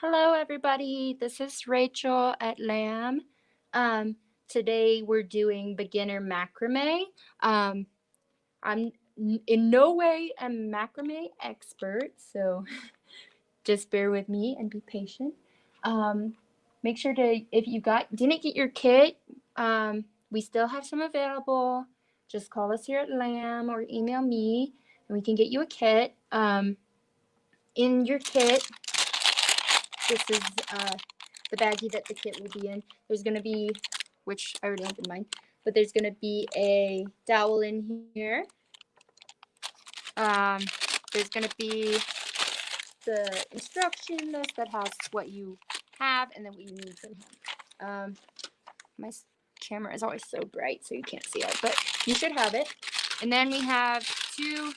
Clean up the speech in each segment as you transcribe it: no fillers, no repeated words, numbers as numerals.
Hello, everybody. This is Rachel at Lamb. Today we're doing beginner macrame. I'm in no way a macrame expert, so just bear with me and be patient. Make sure to, if you didn't get your kit, we still have some available. Just call us here at Lamb or email me, and we can get you a kit. In your kit, this is the baggie that the kit will be in. There's going to be, which I already opened mine, but there's going to be a dowel in here. There's going to be the instruction list that has what you have and then what you need from home. My camera is always so bright, so you can't see it, but you should have it. And then we have two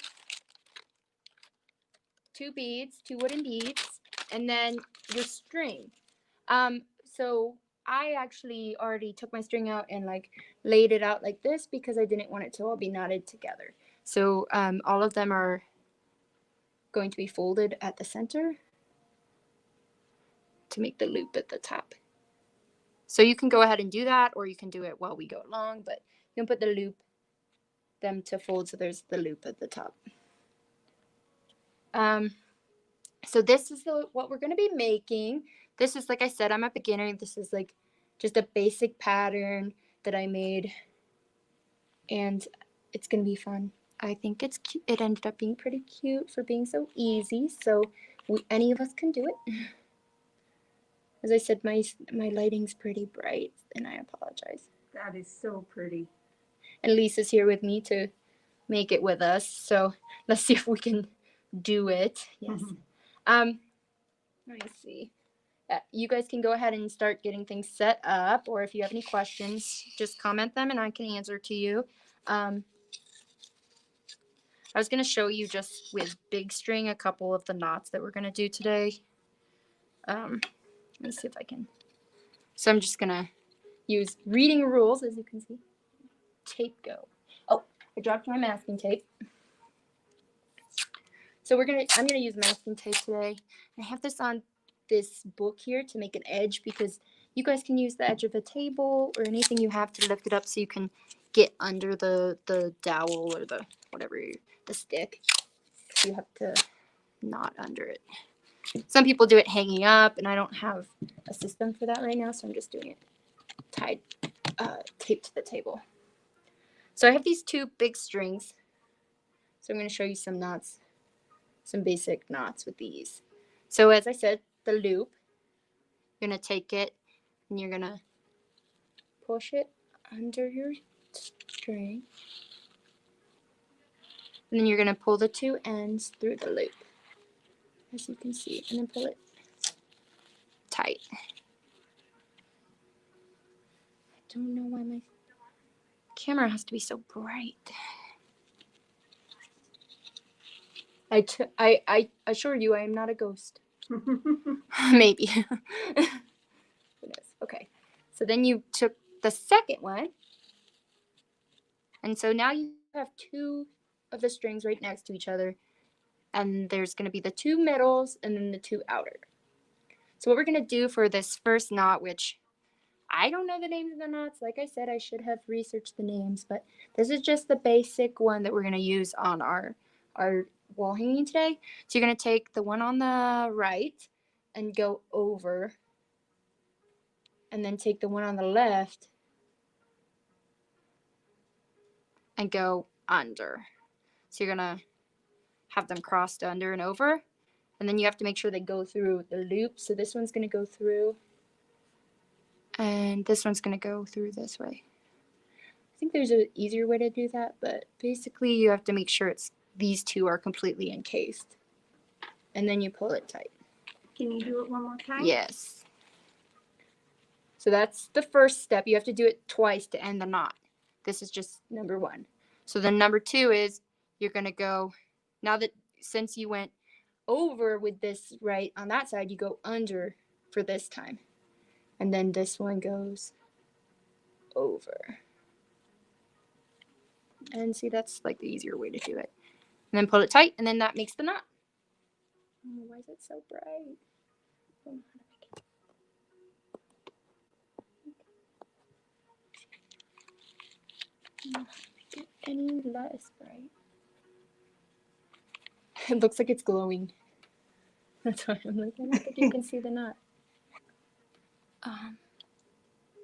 beads, two wooden beads, and then your string. So I actually already took my string out and like laid it out like this because I didn't want it to all be knotted together. So all of them are going to be folded at the center to make the loop at the top. So you can go ahead and do that, or you can do it while we go along, but you can put the loop, them to fold so there's the loop at the top. So this is what we're going to be making. This is, like I said, I'm a beginner. This is like just a basic pattern that I made, and it's going to be fun. I think it's cute. It ended up being pretty cute for being so easy, so any of us can do it. As I said, my lighting's pretty bright, and I apologize. That is so pretty. And Lisa's here with me to make it with us, so let's see if we can do it. Yes. Let me see. You guys can go ahead and start getting things set up, or if you have any questions, just comment them and I can answer to you. I was going to show you just with big string a couple of the knots that we're going to do today. Let me see if I can. So I'm just going to use reading rules, as you can see. Kits2Go. Oh, I dropped my masking tape. So I'm going to use masking tape today. I have this on this book here to make an edge because you guys can use the edge of a table or anything you have to lift it up so you can get under the dowel or the whatever, the stick. You have to knot under it. Some people do it hanging up, and I don't have a system for that right now, so I'm just doing it tied, taped to the table. So I have these two big strings. So I'm going to show you some knots, some basic knots with these. So as I said, the loop, you're going to take it and you're going to push it under your string. And then you're going to pull the two ends through the loop, as you can see, and then pull it tight. I don't know why my camera has to be so bright. I assure you I am not a ghost. Maybe. Okay. So then you took the second one. And so now you have two of the strings right next to each other. And there's going to be the two middles and then the two outer. So what we're going to do for this first knot, which I don't know the names of the knots. Like I said, I should have researched the names. But this is just the basic one that we're going to use on our wall hanging today. So you're going to take the one on the right and go over, and then take the one on the left and go under. So you're going to have them crossed under and over, and then you have to make sure they go through the loop. So this one's going to go through, and this one's going to go through this way. I think there's an easier way to do that, but basically you have to make sure these two are completely encased, and then you pull it tight. Can you do it one more time? Yes. So that's the first step. You have to do it twice to end the knot. This is just number one. So then number two is you're going to go, now that since you went over with this right on that side, you go under for this time. And then this one goes over. And see, that's like the easier way to do it. And then pull it tight, and then that makes the knot. Oh, why is it so bright? don't know how to make it. I don't know how to make it any less bright. It looks like it's glowing. That's why I'm like, I don't think you can see the knot.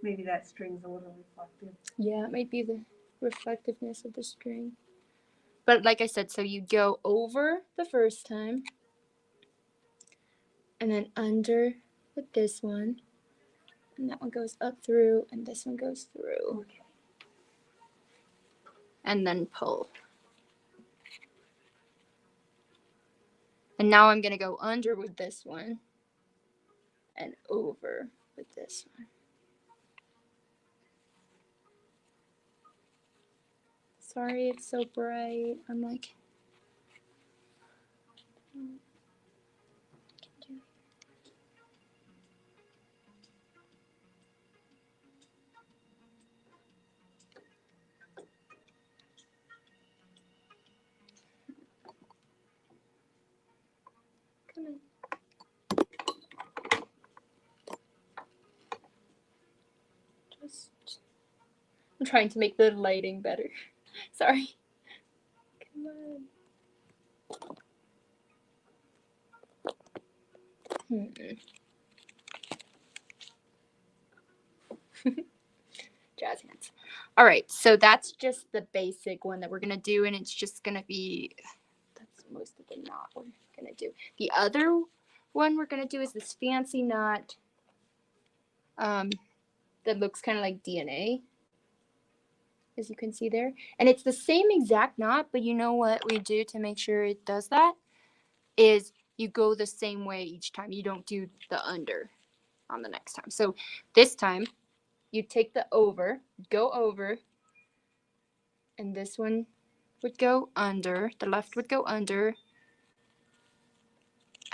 Maybe that string's a little reflective. Yeah, it might be the reflectiveness of the string. But like I said, so you go over the first time, and then under with this one, and that one goes up through, and this one goes through. Okay. And then pull. And now I'm going to go under with this one and over with this one. Sorry it's so bright. I'm like, come on. I'm trying to make the lighting better. Sorry. Come on. Jazz hands. All right, so that's just the basic one that we're gonna do, and it's just gonna be, that's most of the knot we're gonna do. The other one we're gonna do is this fancy knot that looks kind of like DNA, as you can see there. And it's the same exact knot, but you know what we do to make sure it does that is you go the same way each time. You don't do the under on the next time. So this time you take the over, go over, and this one would go under, the left would go under,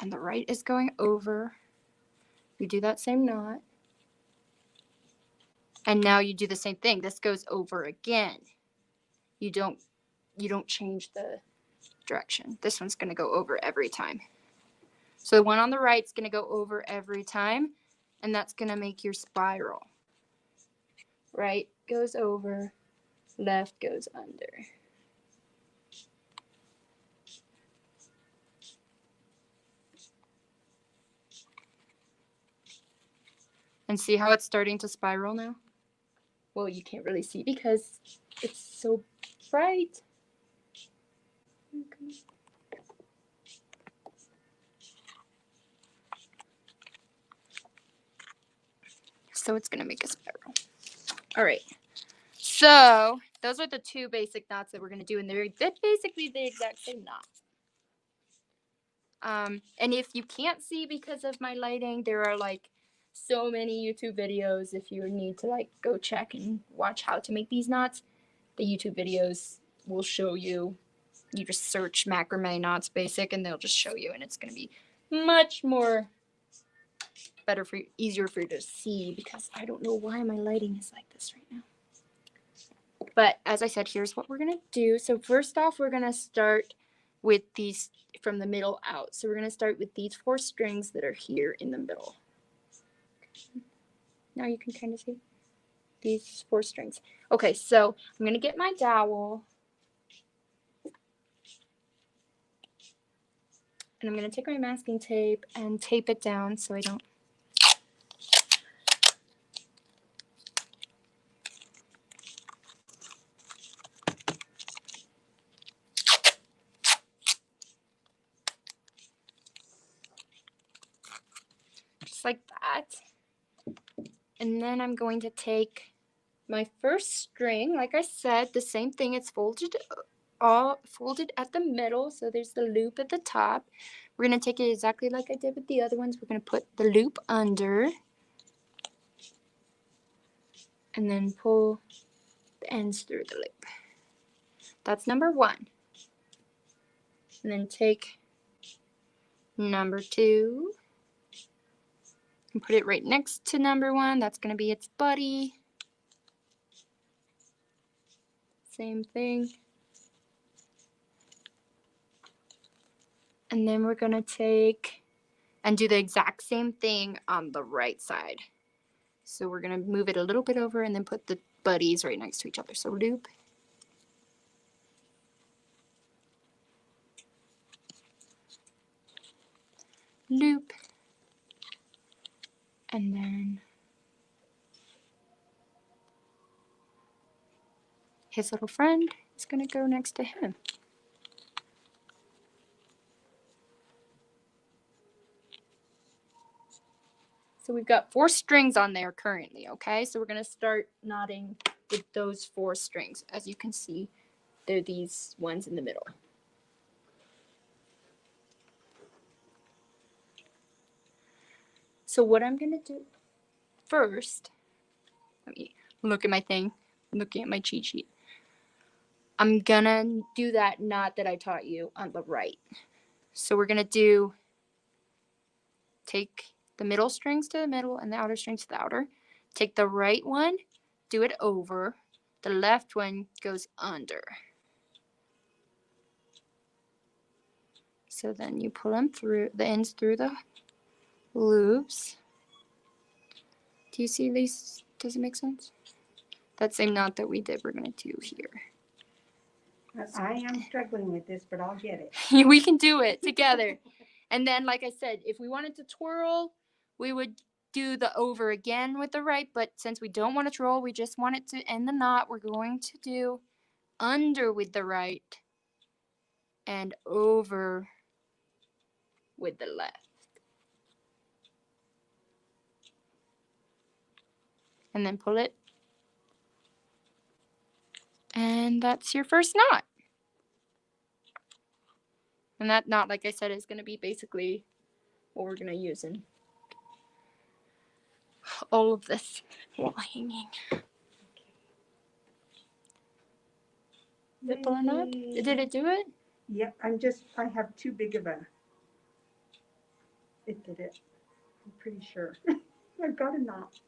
and the right is going over. You do that same knot. And now you do the same thing. This goes over again. You don't change the direction. This one's going to go over every time. So the one on the right is going to go over every time, and that's going to make your spiral. Right goes over, left goes under. And see how it's starting to spiral now? Well, you can't really see because it's so bright. Okay. So it's going to make a spiral. All right. So those are the two basic knots that we're going to do, and they're basically the exact same knot. And if you can't see because of my lighting, there are like so many YouTube videos. If you need to like go check and watch how to make these knots, the YouTube videos will show you. You just search macrame knots basic and they'll just show you, and it's going to be much more better for you, easier for you to see, because I don't know why my lighting is like this right now. But as I said, here's what we're going to do. So first off, we're going to start with these from the middle out. So we're going to start with these 4 strings that are here in the middle. Now you can kind of see these 4 strings. Okay, so I'm going to get my dowel. And I'm going to take my masking tape and tape it down so I don't. Just like that. And then I'm going to take my first string, like I said, the same thing, it's folded at the middle, so there's the loop at the top. We're going to take it exactly like I did with the other ones. We're going to put the loop under and then pull the ends through the loop. That's number 1. And then take number 2 and put it right next to number 1. That's going to be its buddy. Same thing. And then we're going to take and do the exact same thing on the right side. So we're going to move it a little bit over and then put the buddies right next to each other. So loop. Loop. And then his little friend is going to go next to him. So we've got 4 strings on there currently, okay? So we're going to start knotting with those 4 strings. As you can see, they're these ones in the middle. So what I'm going to do first, let me look at my thing, I'm looking at my cheat sheet. I'm going to do that knot that I taught you on the right. So we're going to take the middle strings to the middle and the outer strings to the outer. Take the right one, do it over. The left one goes under. So then you pull them through, the ends through the loops. Do you see these? Does it make sense? That same knot that we did, we're going to do here. I am struggling with this, but I'll get it. We can do it together. And then, like I said, if we wanted to twirl, we would do the over again with the right. But since we don't want to twirl, we just want it to end the knot, we're going to do under with the right and over with the left. And then pull it. And that's your first knot. And that knot, like I said, is going to be basically what we're going to use in all of this while hanging. Is it pulling up? Did it do it? Yep, I have too big of a, it did it. I'm pretty sure. I've got a knot.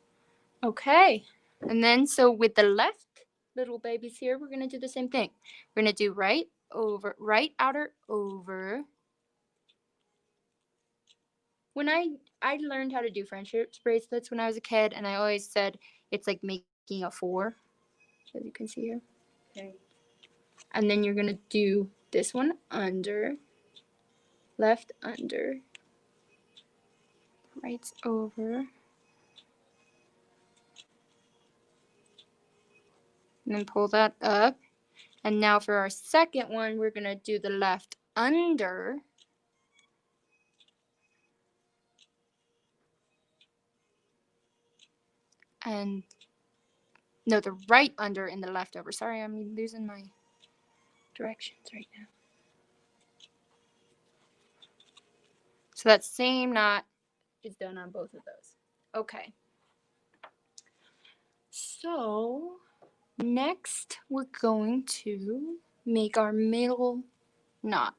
Okay. And then, so with the left little babies here, we're going to do the same thing. We're going to do right over, right outer over. When I learned how to do friendship bracelets when I was a kid, and I always said it's like making a 4, as you can see here. Okay. And then you're going to do this one under, left under, right's over, and then pull that up. And now for our second one, we're going to do the left under, and no, the right under and the left over. Sorry, I'm losing my directions right now. So that same knot is done on both of those. Okay. So next we're going to make our middle knot.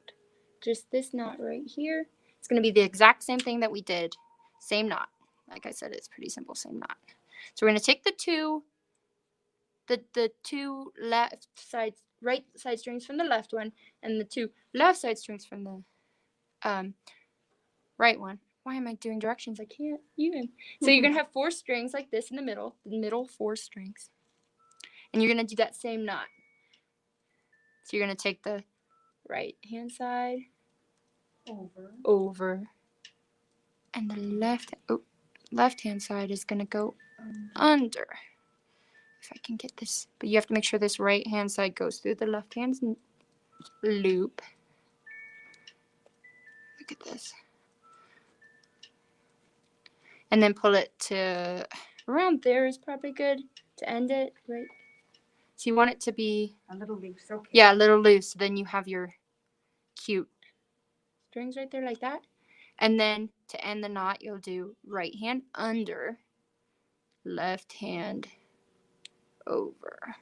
Just this knot right here. It's going to be the exact same thing that we did. Same knot. Like I said, it's pretty simple, same knot. So we're going to take the two left side, right side strings from the left one, and the 2 left side strings from the right one. Why am I doing directions? I can't even. So you're going to have 4 strings like this in the middle 4 strings. And you're going to do that same knot. So you're going to take the right hand side over, and the left hand side is going to go under. If I can get this, but you have to make sure this right hand side goes through the left hand loop. Look at this. And then pull it to around there is probably good to end it, right? So you want it to be a little loose, okay. Yeah, a little loose. So then you have your cute strings right there like that. And then to end the knot, you'll do right hand under, left hand over.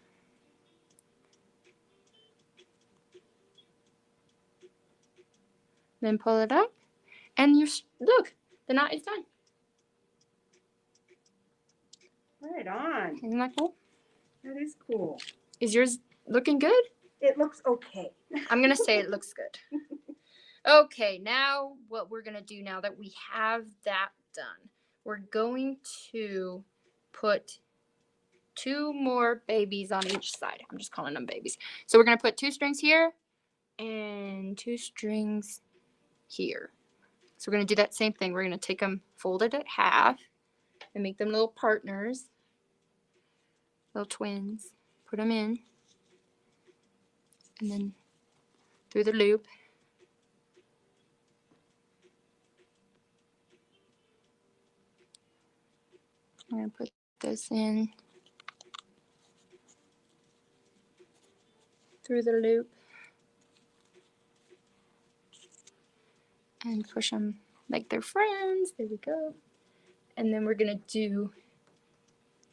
Then pull it up, and look, the knot is done. Right on. Isn't that cool? That is cool. Is yours looking good? It looks okay. I'm going to say it looks good. Okay, now what we're gonna do now that we have that done, we're going to put 2 more babies on each side. I'm just calling them babies. So we're gonna put 2 strings here and 2 strings here. So we're gonna do that same thing. We're gonna take them folded at half and make them little partners, little twins. Put them in, and then through the loop. I'm gonna put this in through the loop and push them like they're friends. There we go. And then we're gonna do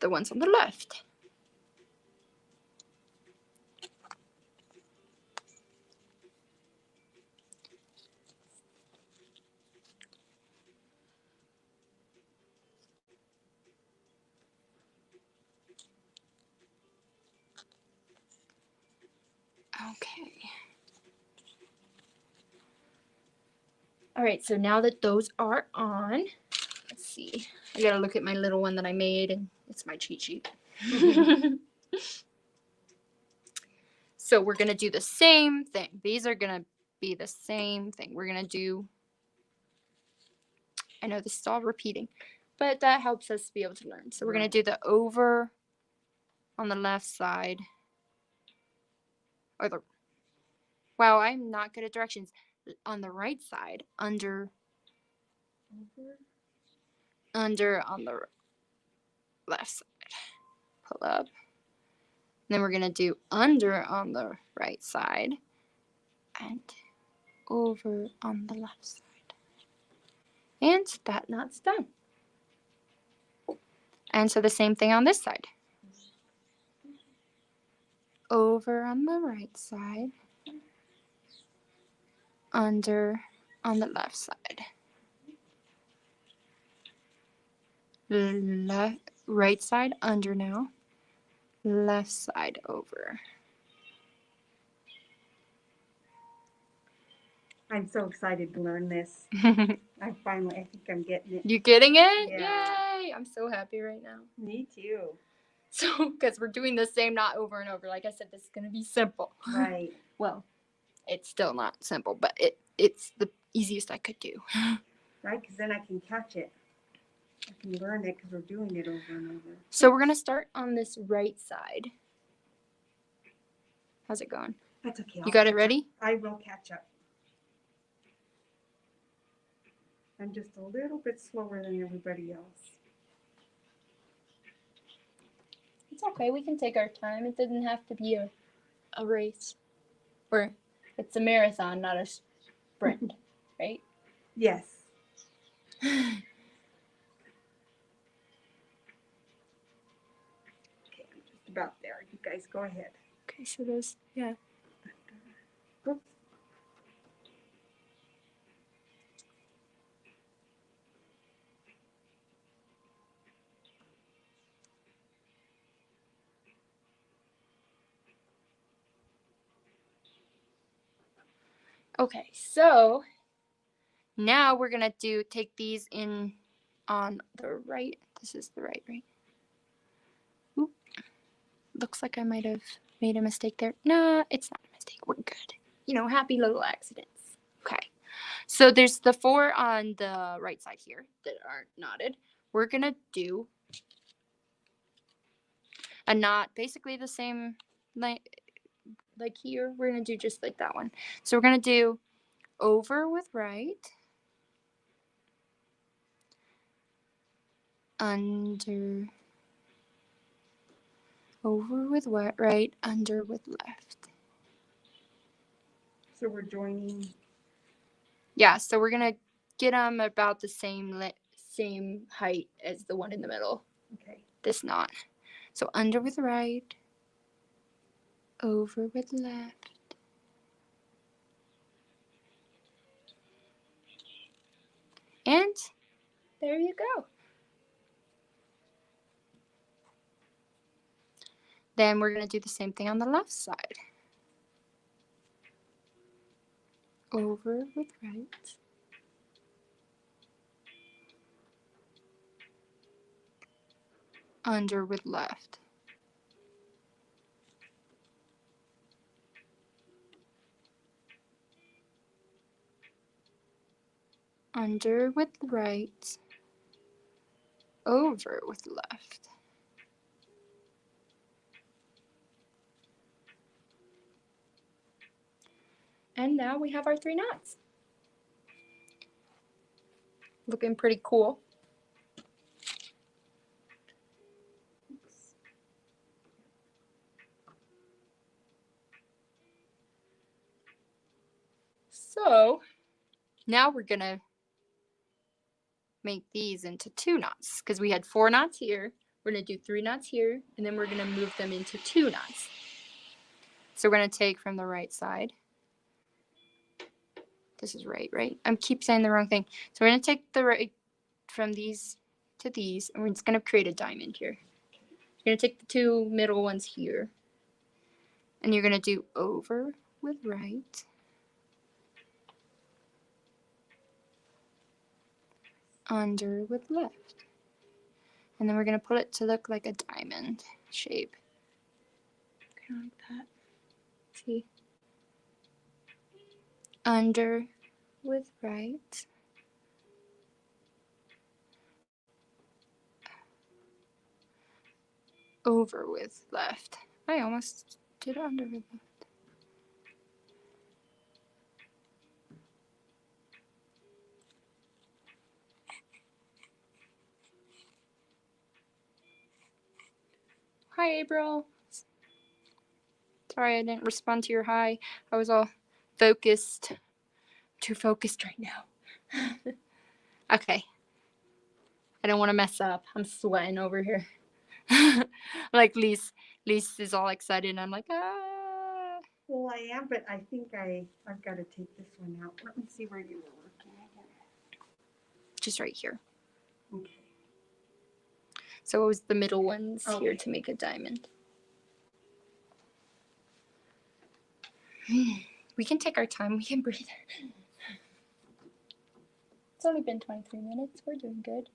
the ones on the left. Okay. All right, so now that those are on, let's see. I gotta look at my little one that I made, and it's my cheat sheet. So we're gonna do the same thing. These are gonna be the same thing. We're gonna do, I know this is all repeating, but that helps us be able to learn. So we're gonna do the over on the left side, or the, wow, I'm not good at directions. On the right side, under on the left side. Pull up. Then we're gonna do under on the right side and over on the left side. And that knot's done. And so the same thing on this side. Over on the right side, under on the left side. Right side under now, left side over. I'm so excited to learn this. I think I'm getting it. You getting it? Yeah. Yay! I'm so happy right now. Me too. So, because we're doing the same knot over and over. Like I said, this is going to be simple. Right. Well, it's still not simple, but it's the easiest I could do. Right, because then I can catch it. I can learn it because we're doing it over and over. So we're going to start on this right side. How's it going? That's okay. You got it ready? I will catch up. I'm just a little bit slower than everybody else. It's okay. We can take our time. It doesn't have to be a race. Or it's a marathon, not a sprint, right? Yes. Okay, I'm just about there. You guys go ahead. Okay, so those, yeah. Oops. Okay, so now we're gonna take these in on the right. This is the right, right? Oop. Looks like I might have made a mistake there. Nah, it's not a mistake. We're good. You know, happy little accidents. Okay. So there's the 4 on the right side here that aren't knotted. We're gonna do a knot, basically the same like here. We're gonna do just like that one. So we're gonna do over with right, under, over with right, under with left. So we're joining. Yeah, so we're gonna get them about the same height as the one in the middle. Okay. This knot. So under with right, over with left. And there you go. Then we're going to do the same thing on the left side. over with right, under with left, under with right, over with left. And now we have our 3 knots. Looking pretty cool. So now we're gonna make these into 2 knots because we had 4 knots here. We're gonna do 3 knots here, and then we're gonna move them into 2 knots. So we're gonna take from the right side. This is right, right? I keep saying the wrong thing. So we're gonna take the right from these to these, and we're just gonna create a diamond here. You're gonna take the 2 middle ones here, and you're gonna do over with right, under with left. And then we're going to put it to look like a diamond shape. Kind of like that. See? Under with right. Over with left. I almost did under with left. Hi, April. Sorry I didn't respond to your hi. I was all focused. Too focused right now. Okay. I don't want to mess up. I'm sweating over here. Like Lise is all excited and I'm like, ah. Well, I am, but I think I've got to take this one out. Let me see where you were working again. Just right here. Okay. So it was the middle ones here Okay. to make a diamond. We can take our time. We can breathe. It's only been 23 minutes. We're doing good.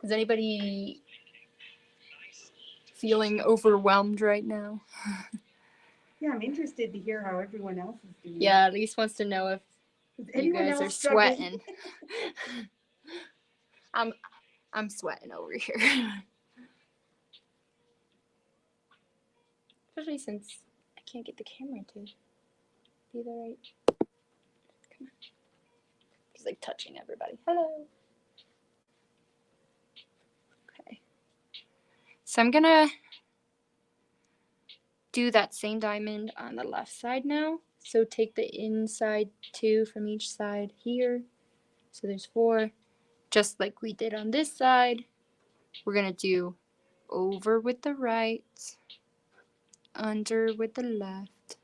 Is anybody feeling overwhelmed right now? Yeah, I'm interested to hear how everyone else is doing. Yeah, Elise wants to know if you guys are sweating. I'm sweating over here. Especially since I can't get the camera to be the right. Come on. It's like touching everybody. Hello. Okay. So I'm gonna do that same diamond on the left side now. So take the inside 2 from each side here. So there's 4. Just like we did on this side. We're gonna do over with the right, under with the left,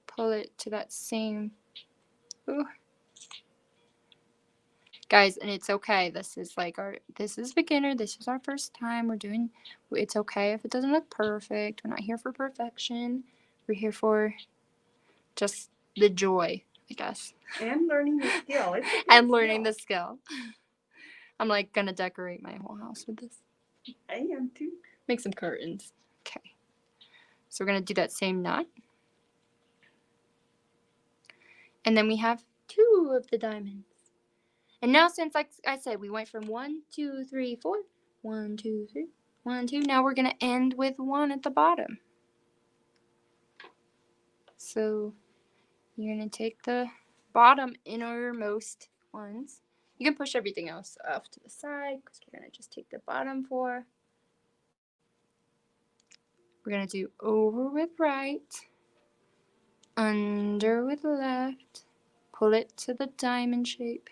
pull it to that same. Ooh. Guys, and it's okay. This is beginner. This is our first time. It's okay if it doesn't look perfect. We're not here for perfection. We're here for just the joy, I guess. And learning the skill. And learning the skill. I'm like gonna decorate my whole house with this. I am too. Make some curtains. Okay. So we're gonna do that same knot. And then we have 2 of the diamonds. And now since, like I said, we went from 1, 2, 3, 4. 1, 2, 3. 1, 2. Now we're going to end with 1 at the bottom. So you're going to take the bottom innermost ones. You can push everything else off to the side because we're going to just take the bottom 4. We're going to do over with right, under with left, pull it to the diamond shape.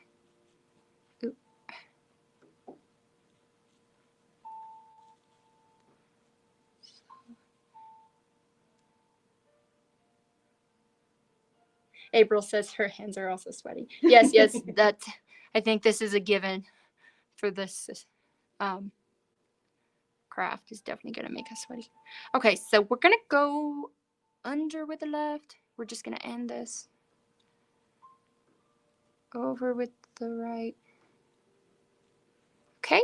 April says her hands are also sweaty. Yes, that I think this is a given. for this craft is definitely going to make us sweaty. Okay, so we're going to go under with the left. We're just going to end this. Over with the right. Okay.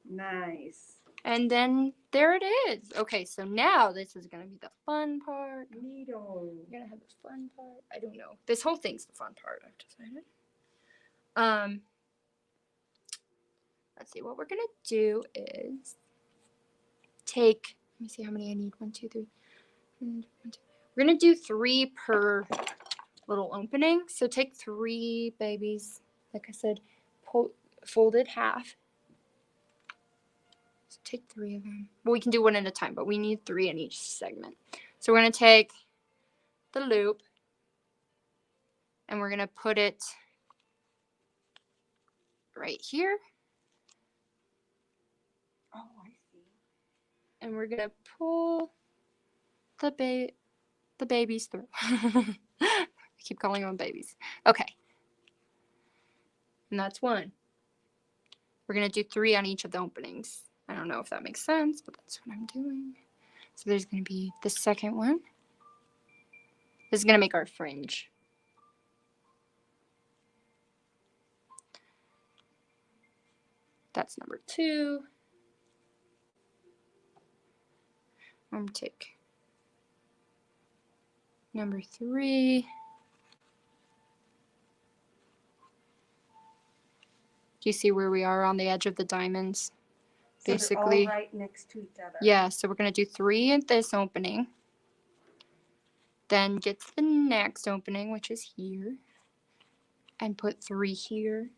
Nice. And then there it is. Okay, so now this is going to be the fun part. Neato. We're going to have the fun part. I don't know. This whole thing's the fun part, I've decided. Let's see. What we're going to do is take, let me see how many I need. 1, 2, 3. We're going to do 3 per little opening. So take 3 babies, like I said, fold it half. So take 3 of them. Well, we can do one at a time, but we need 3 in each segment. So we're going to take the loop and we're going to put it right here. Oh, I see. And we're going to pull the babies through. I keep calling them babies. Okay. And that's 1. We're going to do 3 on each of the openings. I don't know if that makes sense, but that's what I'm doing. So there's going to be the second one. This is going to make our fringe. That's number 2. I'm going to take number 3. Do you see where we are on the edge of the diamonds? So Basically. they're all right next to each other. Yeah, so we're going to do 3 at this opening. Then get to the next opening, which is here. And put 3 here.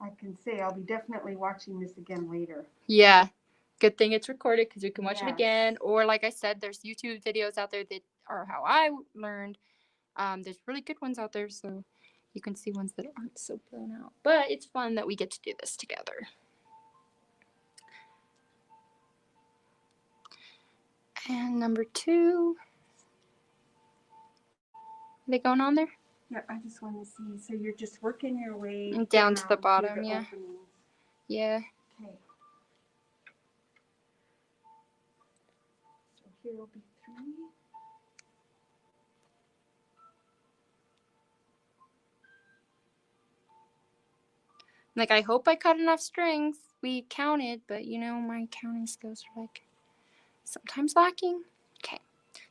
I can say I'll be definitely watching this again later. Yeah. Good thing it's recorded because we can watch it Yes. again. Or like I said, there's YouTube videos out there that are how I learned. There's really good ones out there, so you can see ones that aren't so blown out. But it's fun that we get to do this together. And number 2. Are they going on there? Yeah, I just want to see. So you're just working your way Down to the bottom, through the yeah. openings. Yeah. Okay. So here will be 3. Like, I hope I cut enough strings. We counted, but you know, my counting skills are like sometimes lacking. Okay.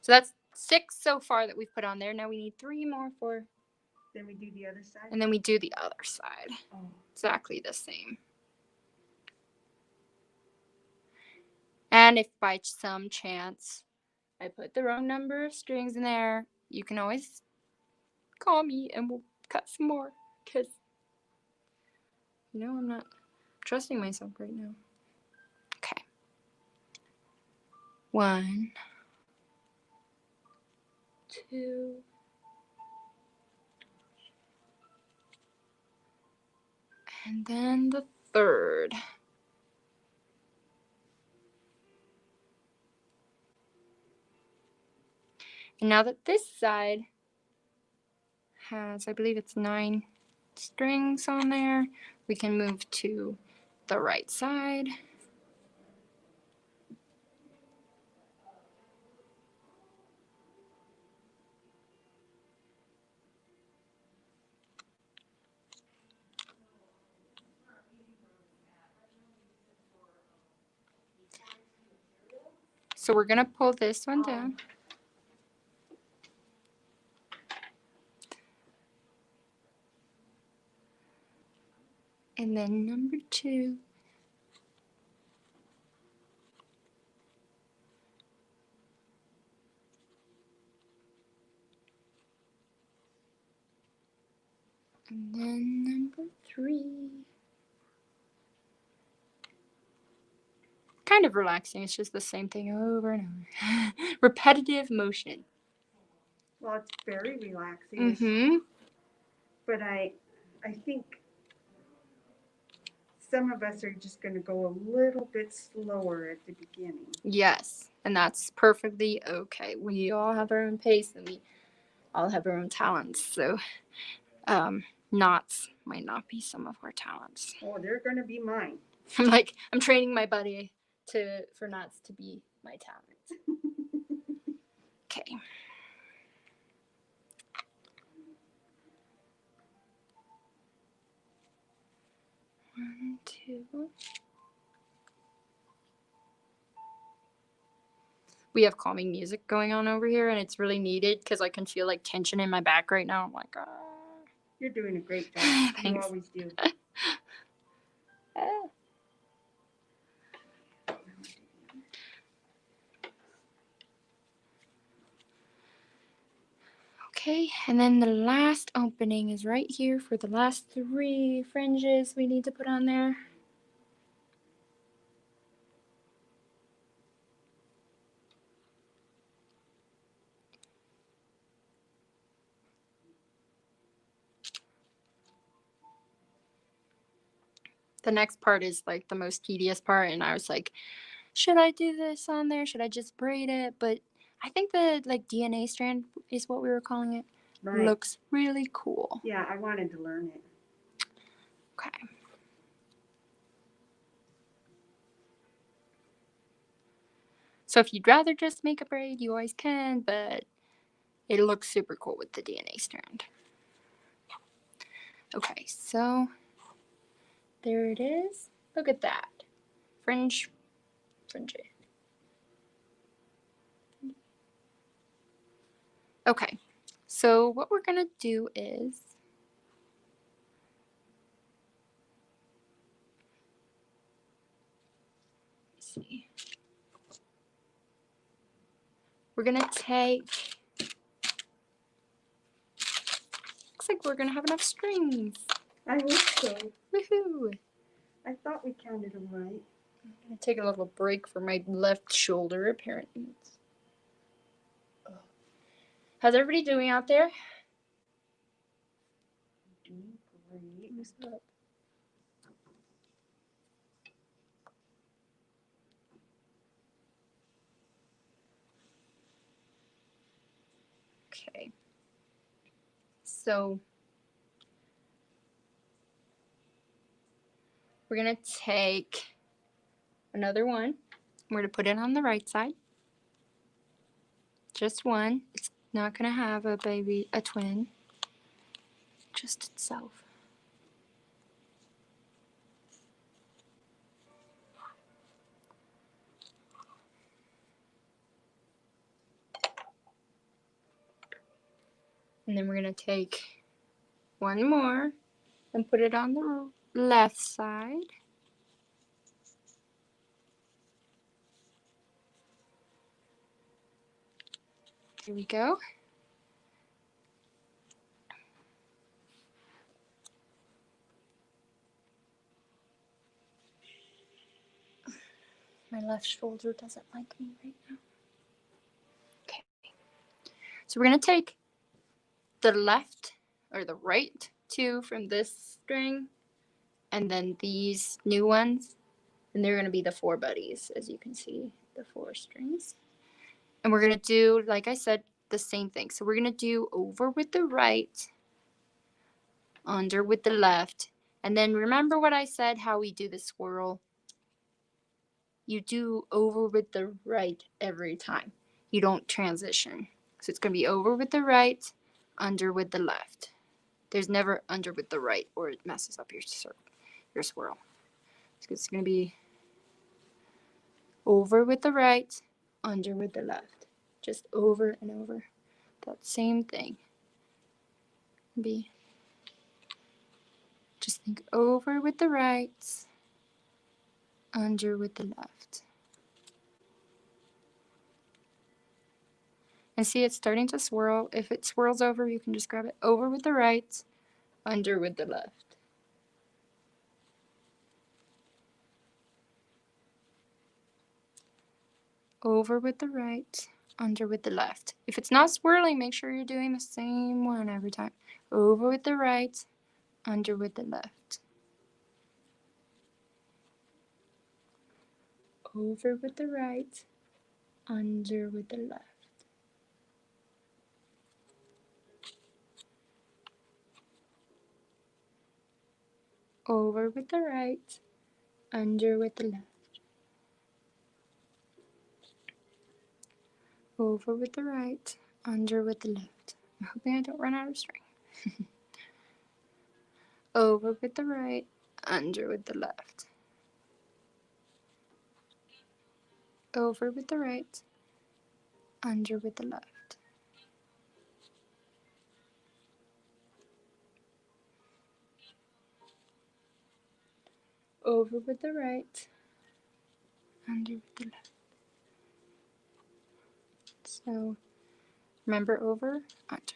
So that's 6 so far that we've put on there. Now we need 3 more for. Then we do the other side. And then we do the other side. Oh. Exactly the same. And if by some chance I put the wrong number of strings in there, you can always call me and we'll cut some more. Because, you know, I'm not trusting myself right now. Okay. 1, 2. And then the 3rd. And now that this side has, I believe it's 9 strings on there, we can move to the right side. So we're going to pull this one down. And then number 2. And then number 3. Kind of relaxing. It's just the same thing over and over. Repetitive motion. Well, it's very relaxing. Mm-hmm. But I think some of us are just going to go a little bit slower at the beginning. Yes, and that's perfectly okay. We all have our own pace, and we all have our own talents. So, knots might not be some of our talents. Oh, they're going to be mine. I'm training my body for knots to be my talent. Okay. One, two. We have calming music going on over here, and it's really needed because I can feel like tension in my back right now. I'm like, ah. You're doing a great job. You Thanks. always do. Ah. Okay, and then the last opening is right here for the last 3 fringes we need to put on there. The next part is like the most tedious part, and I was like, should I do this on there? Should I just braid it? But I think the like DNA strand is what we were calling it. Right. Looks really cool. Yeah, I wanted to learn it. Okay. So if you'd rather just make a braid, you always can, but it looks super cool with the DNA strand. Okay, so there it is. Look at that. Fringe. Okay, so what we're gonna do is see. We're gonna take. Looks like we're gonna have enough strings. I hope so. Woohoo! I thought we counted them right. I'm gonna take a little break for my left shoulder. Apparently, how's everybody doing out there? Doing great. What's up? Okay. So we're gonna take another one. We're gonna put it on the right side. Just one. It's not gonna have a twin. Just itself. And then we're gonna take one more and put it on the left side. Here we go. My left shoulder doesn't like me right now. Okay. So we're gonna take the left or the right 2 from this string and then these new ones, and they're gonna be the 4 buddies, as you can see, the 4 strings. And we're gonna do, like I said, the same thing. So we're gonna do over with the right, under with the left, and then remember what I said, how we do the swirl. You do over with the right every time. You don't transition. So it's gonna be over with the right, under with the left. There's never under with the right, or it messes up your swirl. So it's gonna be over with the right, under with the left. Just over and over. That same thing. Just think over with the right, under with the left. And see, it's starting to swirl. If it swirls over, you can just grab it over with the right, under with the left. Over with the right, under with the left. If it's not swirling, make sure you're doing the same one every time. Over with the right, under with the left. over with the right, under with the left. Over with the right, under with the left. Over with the right, under with the left. I'm hoping I don't run out of string. Over with the right, under with the left. Over with the right, under with the left. Over with the right, under with the left. So remember, over, under.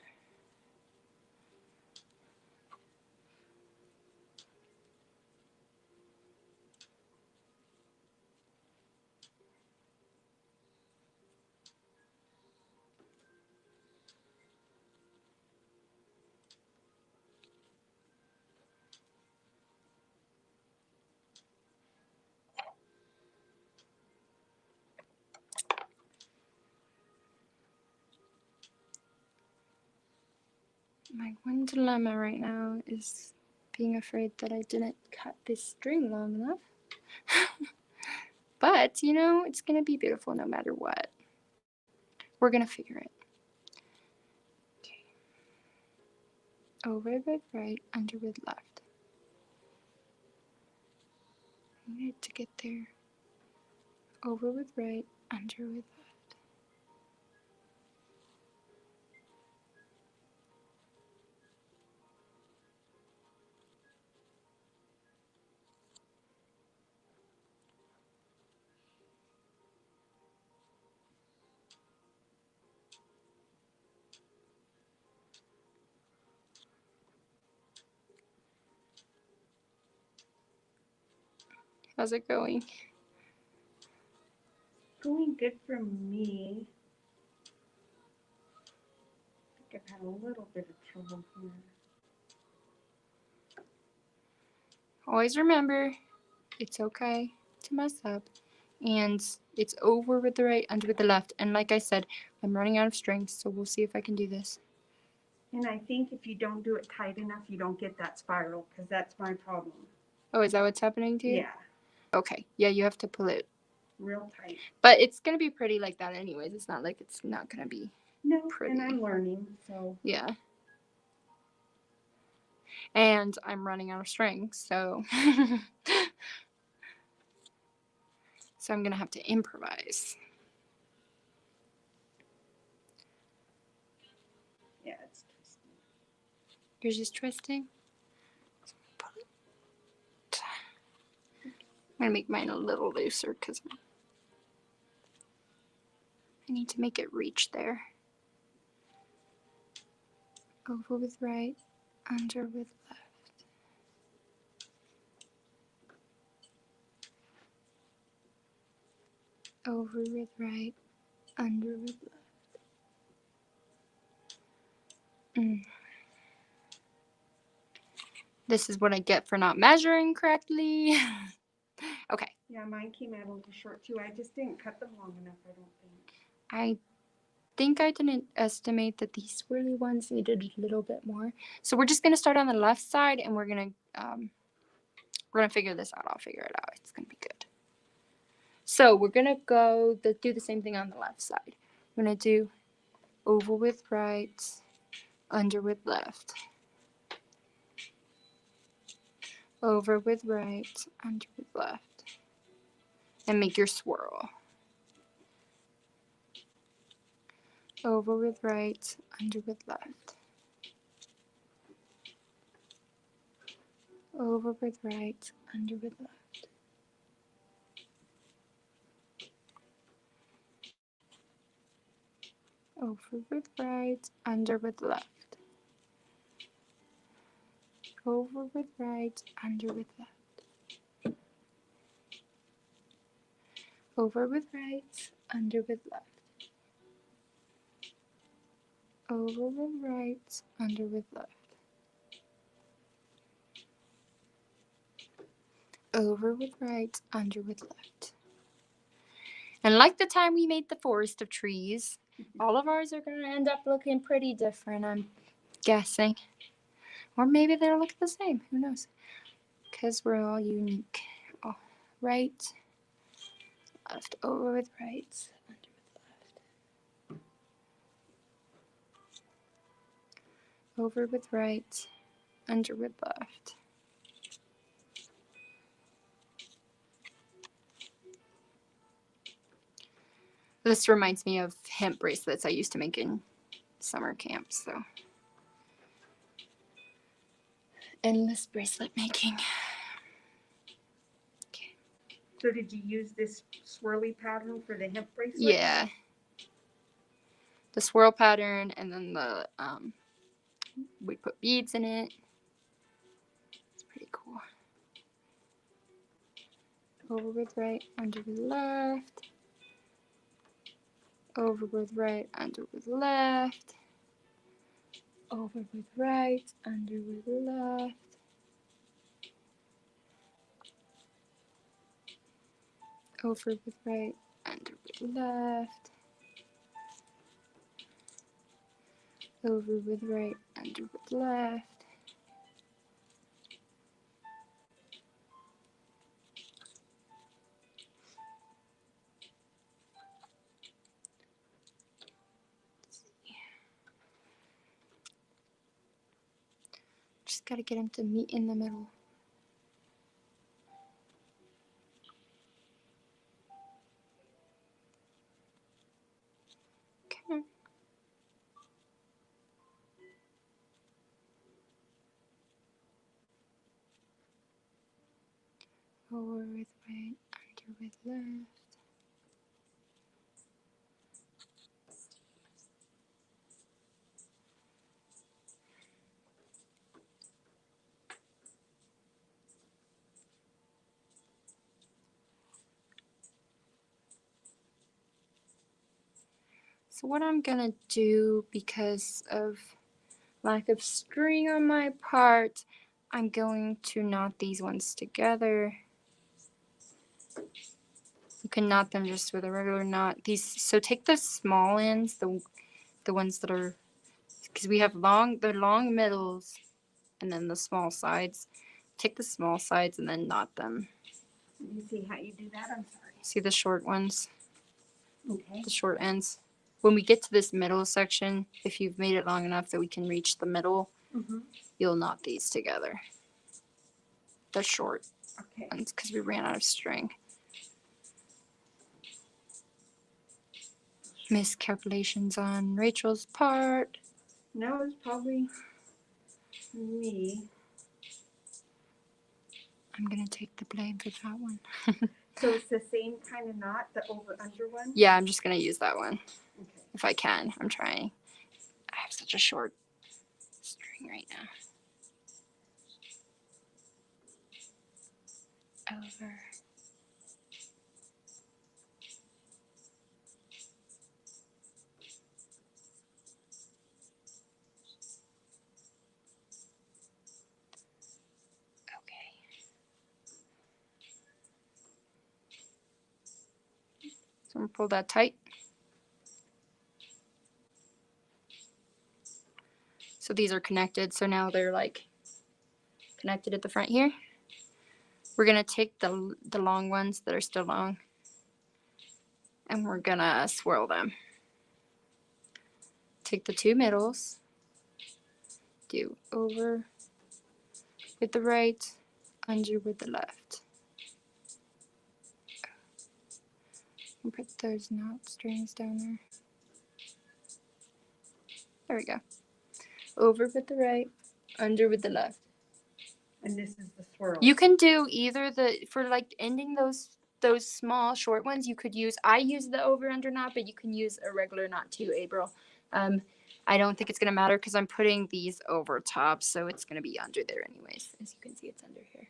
My one dilemma right now is being afraid that I didn't cut this string long enough. But, you know, it's going to be beautiful no matter what. We're going to figure it. Okay. Over with right, under with left. I need to get there. Over with right, under with left. How's it going? Going good for me. I think I've had a little bit of trouble here. Always remember, it's okay to mess up. And it's over with the right, under with the left. And like I said, I'm running out of strings, so we'll see if I can do this. And I think if you don't do it tight enough, you don't get that spiral, because that's my problem. Oh, is that what's happening to you? Yeah, Okay. Yeah, you have to pull it. real tight. But it's going to be pretty like that anyways. It's not like it's not going to be No, pretty. and I'm learning, so. Yeah. And I'm running out of strings, so so I'm gonna have to improvise. Yeah, it's twisting. You're just twisting. I'm gonna make mine a little looser because I need to make it reach there. Over with right, under with left. Over with right, under with left. This is what I get for not measuring correctly. Okay. Yeah, mine came out a little short too. I just didn't cut them long enough, I don't think. I think I didn't estimate that these swirly ones needed a little bit more. So we're just gonna start on the left side and we're gonna figure this out. I'll figure it out. It's gonna be good. So we're gonna do the same thing on the left side. We're gonna do over with right, under with left. Over with right, under with left. And make your swirl. Over with right, under with left. Over with right, under with left. Over with right, under with left. Over with right, under with left. Over with right, under with left. Over with right, under with left. Over with right, under with left. And like the time we made the forest of trees, all of ours are going to end up looking pretty different, I'm guessing. Or maybe they'll look the same. Who knows? Because we're all unique. Oh, right, left, over with right, under with left. Over with right, under with left. This reminds me of hemp bracelets I used to make in summer camp, so. Endless bracelet making. Okay. So did you use this swirly pattern for the hemp bracelet? Yeah. The swirl pattern, and then the, we put beads in it. It's pretty cool. Over with right, under with left. Over with right, under with left. Over with right, under with left. Over with right, under with left. Over with right, under with left. Just gotta get him to meet in the middle. Okay. Over with right, under with left. So what I'm gonna do, because of lack of string on my part, I'm going to knot these ones together. You can knot them just with a regular knot. So take the small ends, the ones that are, because we have the long middles, and then the small sides. Take the small sides and then knot them. Let me see how you do that. I'm sorry. See the short ones? Okay. The short ends. When we get to this middle section, if you've made it long enough that we can reach the middle, you'll knot these together. The short ones, because we ran out of string. Miscalculations on Rachel's part. No, it's probably me. I'm gonna take the blame for that one. So it's the same kind of knot, the over-under one? Yeah, I'm just gonna use that one. Okay. If I can. I'm trying. I have such a short string right now. Over. Okay. So I'm gonna pull that tight. So these are connected. So now they're like connected at the front here. We're gonna take the long ones that are still long, and we're gonna swirl them. Take the two middles, do over with the right, under with the left. And put those knot strings down there. There we go. Over with the right, under with the left. And this is the swirl. You can do either for like ending those small short ones, you could use, I use the over under knot, but you can use a regular knot too, April. I don't think it's gonna matter because I'm putting these over top, so it's gonna be under there anyways. As you can see, it's under here.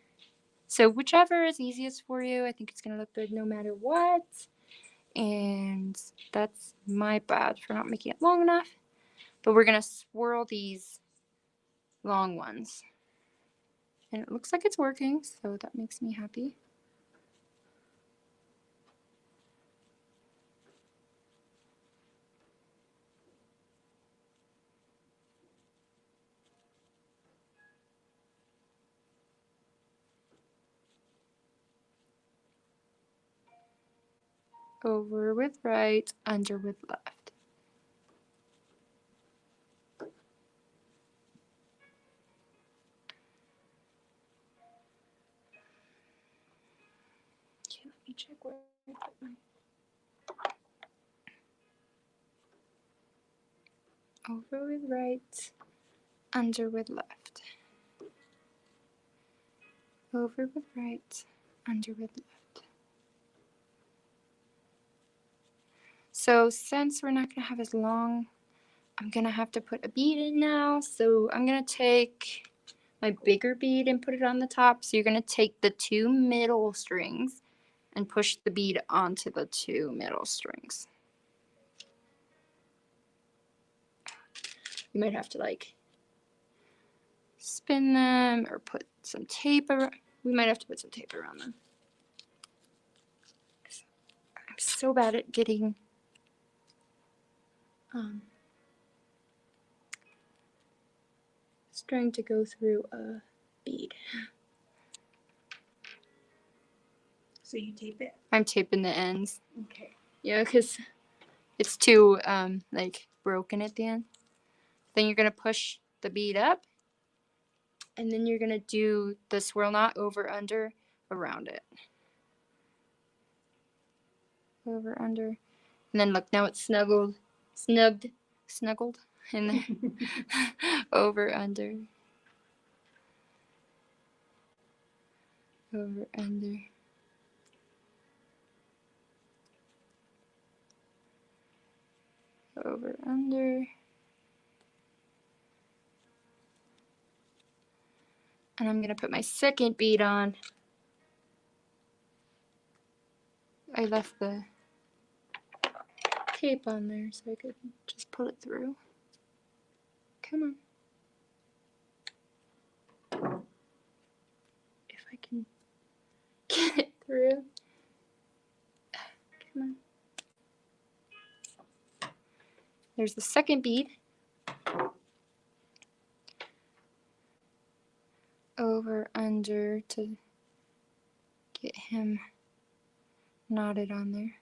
So whichever is easiest for you, I think it's gonna look good no matter what. And that's my bad for not making it long enough. But we're gonna swirl these long ones. And it looks like it's working, so that makes me happy. over with right, under with left. Okay, let me check where I put my... Over with right, under with left. Over with right, under with left. So since we're not gonna have as long, I'm gonna have to put a bead in now. So I'm gonna take my bigger bead and put it on the top. So you're gonna take the 2 middle strings and push the bead onto the 2 middle strings. You might have to like spin them or put some tape around. We might have to put some tape around them. I'm so bad at getting string to go through a bead. So you tape it? I'm taping the ends. Okay. Yeah, because it's too like broken at the end. Then you're gonna push the bead up, and then you're gonna do the swirl knot over, under, around it. Over, under, and then look, now it's snuggled in there. Over, under, over, under. Over, under. And I'm gonna put my second bead on. I left the tape on there so I could just pull it through. Come on. If I can get it through. Come on. There's the second bead. Over, under to get him knotted on there.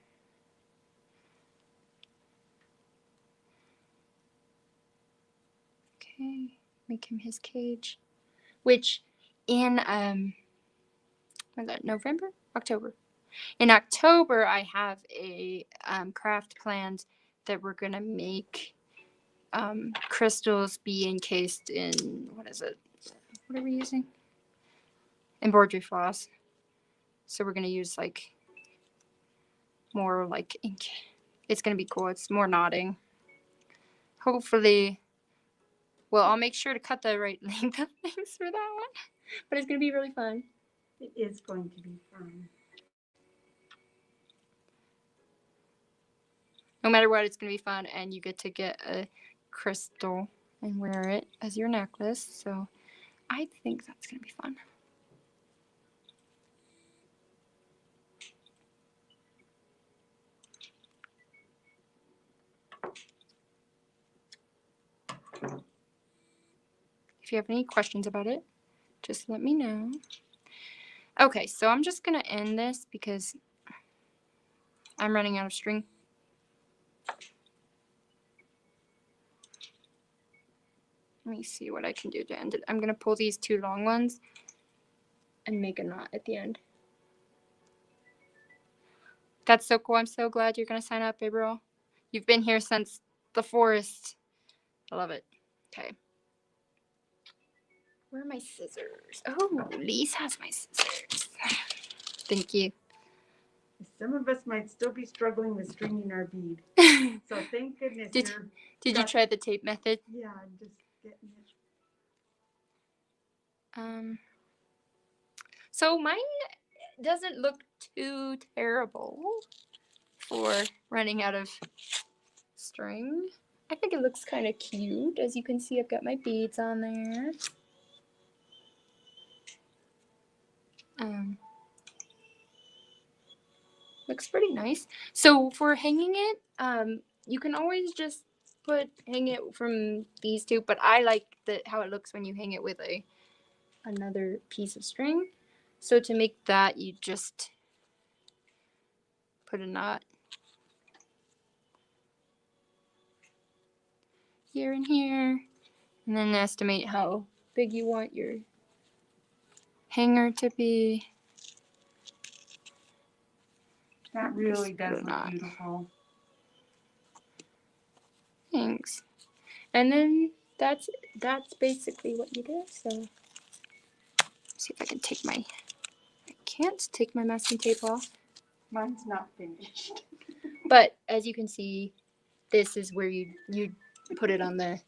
Okay, make him his cage. Which in was that November? October. In October, I have a craft planned that we're gonna make crystals be encased in, what is it? What are we using? Embroidery floss. So we're gonna use like more like ink. It's gonna be cool. It's more knotting. Hopefully, well, I'll make sure to cut the right length of things for that one. But it's gonna be really fun. It is going to be fun. No matter what, it's gonna be fun, and you get to get a crystal and wear it as your necklace. So I think that's gonna be fun. If you have any questions about it, just let me know. Okay, so I'm just gonna end this because I'm running out of string. Let me see what I can do to end it. I'm gonna pull these 2 long ones and make a knot at the end. That's so cool. I'm so glad you're gonna sign up, Gabriel. You've been here since the forest. I love it. Okay. Where are my scissors? Oh, Lise has my scissors. Thank you. Some of us might still be struggling with stringing our bead. So thank goodness Did you try the tape method? Yeah, I'm just getting it. So mine doesn't look too terrible for running out of string. I think it looks kind of cute. As you can see, I've got my beads on there. Looks pretty nice. So for hanging it, you can always just hang it from these 2, but I like how it looks when you hang it with another piece of string. So to make that, you just put a knot here and here. And then estimate how big you want your hanger to be. That really Just does put a look knot. beautiful. Thanks. And then that's basically what you do. So see if I can take my, I can't take my masking tape off. Mine's not finished. But as you can see, this is where you put it on the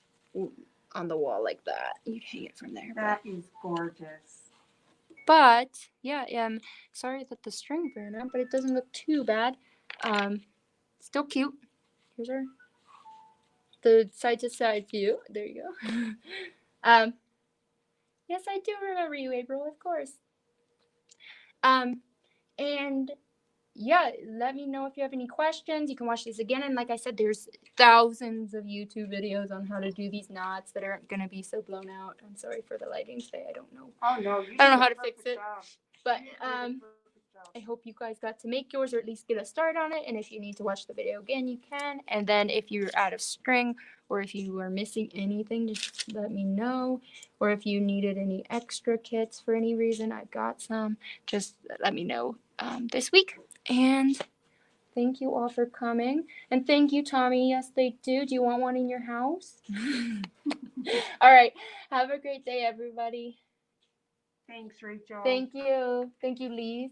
wall like that. You'd hang it from there. That is gorgeous. But yeah, sorry that the string burned out, but it doesn't look too bad. Still cute. Here's the side to side view. There you go. Yes, I do remember you, April, of course. And yeah, let me know if you have any questions. You can watch this again. And like I said, there's thousands of YouTube videos on how to do these knots that aren't going to be so blown out. I'm sorry for the lighting today. I don't know. Oh no, I don't know how to fix it. But I hope you guys got to make yours or at least get a start on it. And if you need to watch the video again, you can. And then if you're out of string or if you are missing anything, just let me know. Or if you needed any extra kits for any reason, I've got some. Just let me know this week. And thank you all for coming. And thank you, Tommy. Yes, they do. Do you want one in your house? All right. Have a great day, everybody. Thanks, Rachel. Thank you. Thank you, Lee.